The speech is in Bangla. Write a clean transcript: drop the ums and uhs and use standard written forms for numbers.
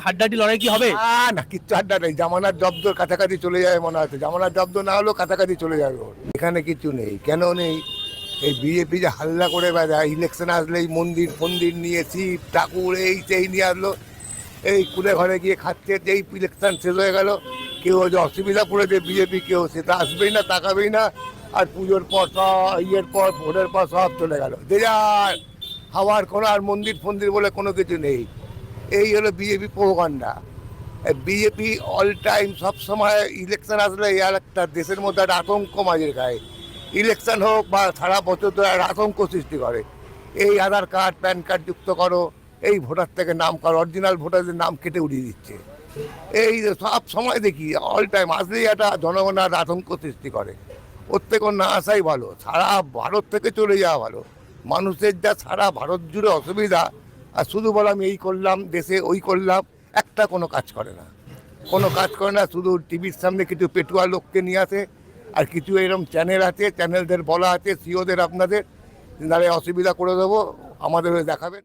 হাড্ডাহাড্ডি লড়াই কি হবে? না কিচ্ছু আড্ডা নেই, জামানার জব্দর কাছাকাছি চলে যাবে মনে হচ্ছে, জামানার জব্দ না হলেও কাছাকাছি চলে যাবে ওর। এখানে কিছু নেই, কেন নেই? এই বিজেপি যে হাল্লা করে বেড়ায়, ইলেকশন আসলেই মন্দির ফন্দির নিয়ে শিব ঠাকুর এই সেই নিয়ে আসলো, এই কুড়ে ঘরে গিয়ে খাচ্ছে। যেই ইলেকশন শেষ হয়ে গেল, কেউ যে অসুবিধা পড়েছে বিজেপি, কেউ সেটা আসবেই না, তাকাবেই না। আর পুজোর পর সব ইয়ের পর ভোটের পর সব চলে গেল, যে যার হাওয়ার কোনো আর মন্দির ফন্দির বলে কোনো কিছু নেই। এই হলো BJP propaganda. BJP all time সব সময় ইলেকশন আসলে আর একটা দেশের মধ্যে একটা আতঙ্ক মাঝে গায়ে, ইলেকশন হোক বা সারা বছর ধরে একটা আতঙ্ক সৃষ্টি করে। এই আধার কার্ড প্যান কার্ড যুক্ত করো, এই ভোটার থেকে নাম করো, অরিজিনাল ভোটারদের নাম কেটে উড়িয়ে দিচ্ছে। এই সব সময় দেখি অল টাইম আসলেই একটা জনগণের আতঙ্ক সৃষ্টি করে। ওর থেকে না আসাই ভালো, সারা ভারত থেকে চলে যাওয়া ভালো। মানুষের যা সারা ভারত জুড়ে অসুবিধা, আর শুধু বললাম এই করলাম দেশে ওই করলাম, একটা কোনো কাজ করে না, কোনো কাজ করে না। শুধু টিভির সামনে কিছু পেটুয়া লোককে নিয়ে আসে, আর কিছু এরকম চ্যানেল আছে, চ্যানেলদের বলা আছে সিওদের আপনাদের নারে অসুবিধা করে দেবো, আমাদের দেখাবেন।